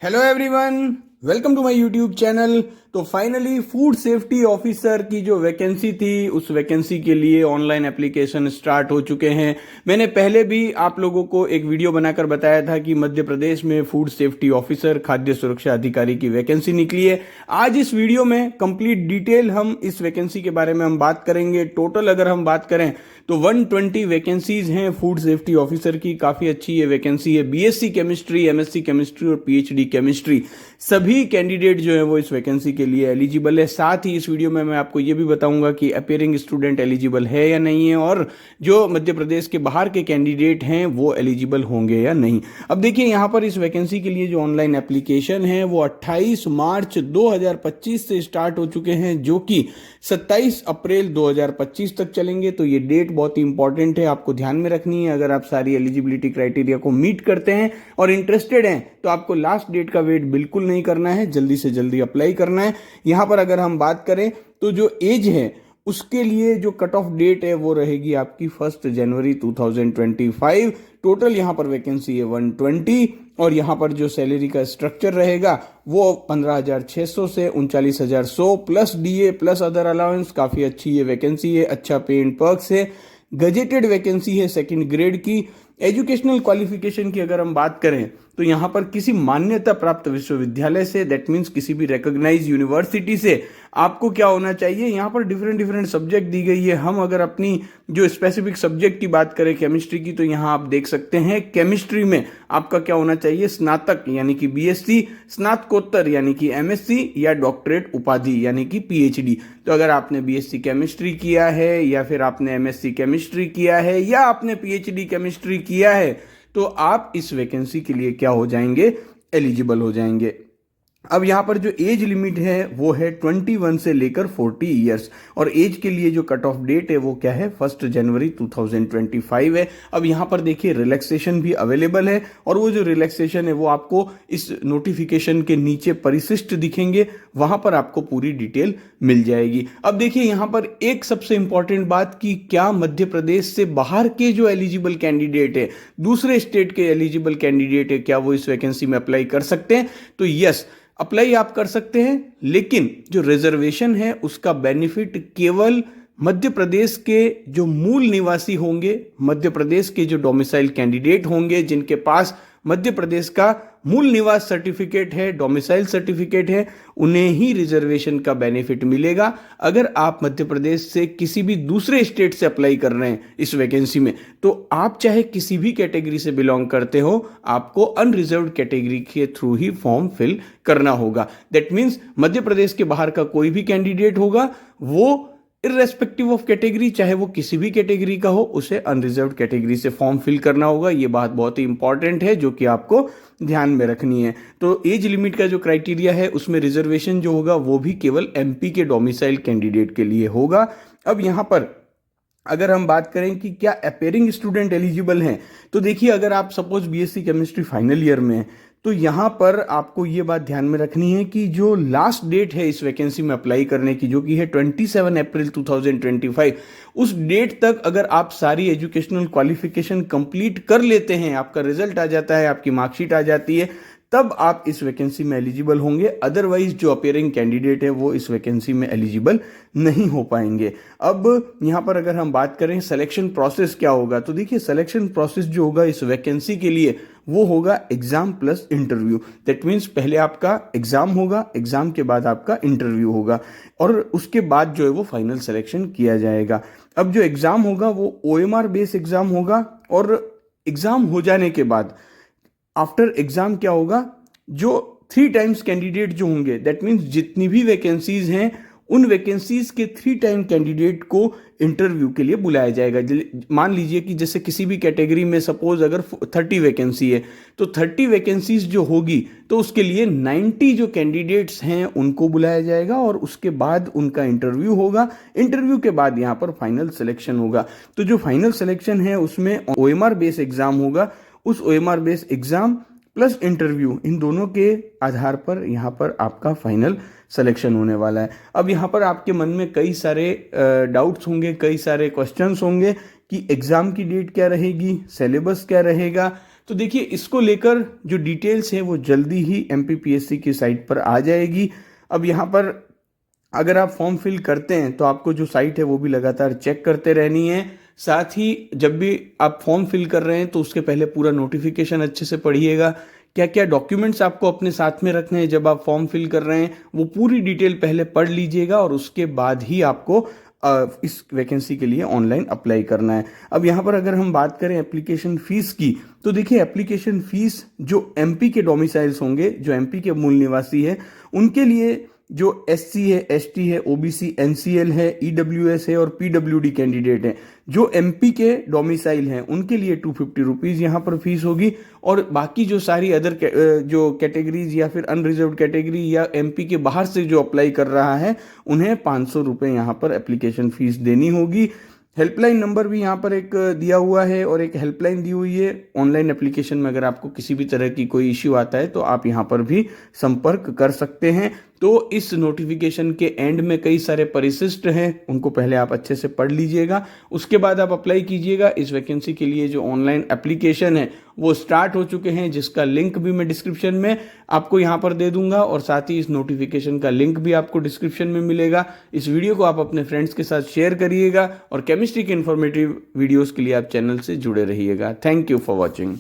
Hello everyone, welcome to my YouTube channel. तो finally food safety officer की जो vacancy थी उस वैकेंसी के लिए ऑनलाइन एप्लीकेशन स्टार्ट हो चुके हैं। मैंने पहले भी आप लोगों को एक वीडियो बनाकर बताया था कि मध्य प्रदेश में फूड सेफ्टी ऑफिसर खाद्य सुरक्षा अधिकारी की वैकेंसी निकली है। आज इस वीडियो में कंप्लीट डिटेल हम इस वैकेंसी के बारे में हम बात करेंगे। टोटल अगर हम बात करें तो 120 वैकेंसीज हैं फूड सेफ्टी ऑफिसर की। काफी अच्छी ये वैकेंसी है। बीएससी केमिस्ट्री, एमएससी केमिस्ट्री और पीएचडी केमिस्ट्री सभी कैंडिडेट जो है वो इस वैकेंसी के लिए एलिजिबल है। साथ ही इस वीडियो में मैं आपको ये भी बताऊंगा कि अपीयरिंग स्टूडेंट एलिजिबल है या नहीं है, और जो मध्य प्रदेश के बाहर के कैंडिडेट हैं वो एलिजिबल होंगे या नहीं। अब देखिए यहाँ पर इस वैकेंसी के लिए जो ऑनलाइन एप्लीकेशन है वो 28 मार्च 2025 से स्टार्ट हो चुके हैं, जो कि 27 अप्रैल 2025 तक चलेंगे। तो ये डेट बहुत ही इंपॉर्टेंट है, आपको ध्यान में रखनी है। अगर आप सारी एलिजिबिलिटी क्राइटेरिया को मीट करते हैं और इंटरेस्टेड हैं तो आपको लास्ट डेट का वेट बिल्कुल नहीं करना है, जल्दी से जल्दी अप्लाई करना है। यहां पर अगर हम बात करें तो जो एज है उसके लिए जो कट ऑफ डेट है वो रहेगी आपकी 1 जनवरी 2025। टोटल यहां पर वैकेंसी है 120, और यहां पर जो सैलरी का स्ट्रक्चर रहेगा वो 15,600 से 39,100 plus DA plus other allowance. काफी अच्छी ये वैकेंसी है, अच्छा पे एंड पर्क्स है, गजेटेड वैकेंसी है सेकंड ग्रेड की। एजुकेशनल क्वालिफिकेशन की अगर हम बात करें तो यहां पर किसी मान्यता प्राप्त विश्वविद्यालय से, दैट मीन्स किसी भी रिकॉग्नाइज यूनिवर्सिटी से आपको क्या होना चाहिए। यहां पर डिफरेंट डिफरेंट सब्जेक्ट दी गई है। हम अगर अपनी जो स्पेसिफिक सब्जेक्ट की बात करें केमिस्ट्री की, तो यहां आप देख सकते हैं केमिस्ट्री में आपका क्या होना चाहिए, स्नातक यानी कि बीएससी, स्नातकोत्तर यानी कि एमएससी, या डॉक्टरेट उपाधि यानी कि पीएचडी। तो अगर आपने बीएससी केमिस्ट्री किया है, या फिर आपने एमएससी केमिस्ट्री किया है, या आपने पीएचडी केमिस्ट्री किया है, तो आप इस वैकेंसी के लिए क्या हो जाएंगे, एलिजिबल हो जाएंगे। अब यहां पर जो एज लिमिट है वो है 21 से लेकर 40 ईयर्स, और एज के लिए जो कट ऑफ डेट है वो क्या है, 1 जनवरी 2025 है। अब यहां पर देखिए रिलैक्सेशन भी अवेलेबल है, और वो जो रिलैक्सेशन है वो आपको इस नोटिफिकेशन के नीचे परिशिष्ट दिखेंगे, वहां पर आपको पूरी डिटेल मिल जाएगी। अब देखिए यहां पर एक सबसे इंपॉर्टेंट बात कि क्या मध्य प्रदेश से बाहर के जो एलिजिबल कैंडिडेट है, दूसरे स्टेट के एलिजिबल कैंडिडेट है, क्या वो इस वैकेंसी में अप्लाई कर सकते हैं। तो यस, अप्लाई आप कर सकते हैं, लेकिन जो रिजर्वेशन है उसका बेनिफिट केवल मध्य प्रदेश के जो मूल निवासी होंगे, मध्य प्रदेश के जो डोमिसाइल कैंडिडेट होंगे, जिनके पास मध्य प्रदेश का मूल निवास सर्टिफिकेट है, डोमिसाइल सर्टिफिकेट है, उन्हें ही रिजर्वेशन का बेनिफिट मिलेगा। अगर आप मध्य प्रदेश से किसी भी दूसरे स्टेट से अप्लाई कर रहे हैं इस वैकेंसी में, तो आप चाहे किसी भी कैटेगरी से बिलोंग करते हो, आपको अनरिजर्व्ड कैटेगरी के थ्रू ही फॉर्म फिल करना होगा। दैट मीन्स मध्य प्रदेश के बाहर का कोई भी कैंडिडेट होगा, वो इर्रेस्पेक्टिव ऑफ कैटेगरी, चाहे वो किसी भी कैटेगरी का हो, उसे अनरिजर्व्ड कैटेगरी से फॉर्म फिल करना होगा। ये बात बहुत ही इंपॉर्टेंट है जो कि आपको ध्यान में रखनी है। तो एज लिमिट का जो क्राइटेरिया है उसमें रिजर्वेशन जो होगा वो भी केवल एमपी के डोमिसाइल कैंडिडेट के लिए होगा। अब यहां पर अगर हम बात करें कि क्या अपीयरिंग स्टूडेंट एलिजिबल हैं, तो देखिए अगर आप suppose BSc chemistry final year में हैं, तो यहां पर आपको ये बात ध्यान में रखनी है कि जो लास्ट डेट है इस वैकेंसी में अप्लाई करने की, जो कि है 27 अप्रैल 2025, उस डेट तक अगर आप सारी एजुकेशनल क्वालिफिकेशन कंप्लीट कर लेते हैं, आपका रिजल्ट आ जाता है, आपकी मार्कशीट आ जाती है, तब आप इस वैकेंसी में एलिजिबल होंगे। अदरवाइज जो अपीयरिंग कैंडिडेट है वो इस वैकेंसी में एलिजिबल नहीं हो पाएंगे। अब यहां पर अगर हम बात करें सिलेक्शन प्रोसेस क्या होगा, तो देखिए सिलेक्शन प्रोसेस जो होगा इस वैकेंसी के लिए वो होगा exam plus interview. That means पहले आपका एग्जाम होगा, एग्जाम के बाद आपका इंटरव्यू होगा, और उसके बाद जो है वो फाइनल सिलेक्शन किया जाएगा। अब जो एग्जाम होगा वो ओएमआर बेस्ड एग्जाम होगा, और एग्जाम हो जाने के बाद आफ्टर एग्जाम क्या होगा, जो 3 टाइम्स कैंडिडेट जो होंगे, दैट मीन्स जितनी भी वैकेंसीज हैं उन वैकेंसीज के 3 टाइम कैंडिडेट को इंटरव्यू के लिए बुलाया जाएगा। मान लीजिए कि जैसे किसी भी कैटेगरी में सपोज अगर 30 वैकेंसी है, तो 30 वैकेंसीज जो होगी तो उसके लिए 90 जो कैंडिडेट्स हैं उनको बुलाया जाएगा, और उसके बाद उनका इंटरव्यू होगा। इंटरव्यू के बाद यहाँ पर फाइनल सिलेक्शन होगा। तो जो फाइनल सिलेक्शन है उसमें ओएमआर बेस्ड एग्जाम होगा, उस OMR based exam plus interview, इन दोनों के आधार पर यहाँ पर आपका फाइनल सिलेक्शन होने वाला है। अब यहाँ पर आपके मन में कई सारे डाउट्स होंगे, कई सारे क्वेश्चंस होंगे कि एग्जाम की डेट क्या रहेगी, सिलेबस क्या रहेगा, तो देखिए इसको लेकर जो डिटेल्स है वो जल्दी ही एमपीपीएससी की साइट पर आ जाएगी। अब यहाँ पर अगर आप फॉर्म फिल करते हैं तो आपको जो साइट है वो भी लगातार चेक करते रहनी है। साथ ही जब भी आप फॉर्म फिल कर रहे हैं तो उसके पहले पूरा नोटिफिकेशन अच्छे से पढ़िएगा। क्या क्या डॉक्यूमेंट्स आपको अपने साथ में रखने हैं जब आप फॉर्म फिल कर रहे हैं, वो पूरी डिटेल पहले पढ़ लीजिएगा और उसके बाद ही आपको इस वैकेंसी के लिए ऑनलाइन अप्लाई करना है। अब यहाँ पर अगर हम बात करें एप्लीकेशन फ़ीस की, तो देखिए एप्लीकेशन फ़ीस जो एमपी के डोमिसाइल्स होंगे, जो एमपी के मूल निवासी है, उनके लिए जो एससी है, एसटी है, ओबीसी, एनसीएल है, ईडब्ल्यूएस है और पीडब्ल्यूडी कैंडिडेट हैं, जो एमपी के डोमिसाइल हैं, उनके लिए 250 रुपीज़ यहाँ पर फीस होगी। और बाकी जो सारी अदर जो कैटेगरीज या फिर अनरिजर्व्ड कैटेगरी या एमपी के बाहर से जो अप्लाई कर रहा है, उन्हें 500 रुपये यहाँ पर एप्लीकेशन फ़ीस देनी होगी। हेल्पलाइन नंबर भी यहाँ पर एक दिया हुआ है और एक हेल्पलाइन दी हुई है। ऑनलाइन एप्लीकेशन में अगर आपको किसी भी तरह की कोई इश्यू आता है तो आप यहाँ पर भी संपर्क कर सकते हैं। तो इस नोटिफिकेशन के एंड में कई सारे परिशिष्ट हैं, उनको पहले आप अच्छे से पढ़ लीजिएगा, उसके बाद आप अप्लाई कीजिएगा। इस वैकेंसी के लिए जो ऑनलाइन एप्लीकेशन है वो स्टार्ट हो चुके हैं, जिसका लिंक भी मैं डिस्क्रिप्शन में आपको यहाँ पर दे दूंगा और साथ ही इस नोटिफिकेशन का लिंक भी आपको डिस्क्रिप्शन में मिलेगा। इस वीडियो को आप अपने फ्रेंड्स के साथ शेयर करिएगा और केमिस्ट्री के इन्फॉर्मेटिव वीडियोस के लिए आप चैनल से जुड़े रहिएगा। Thank you for watching.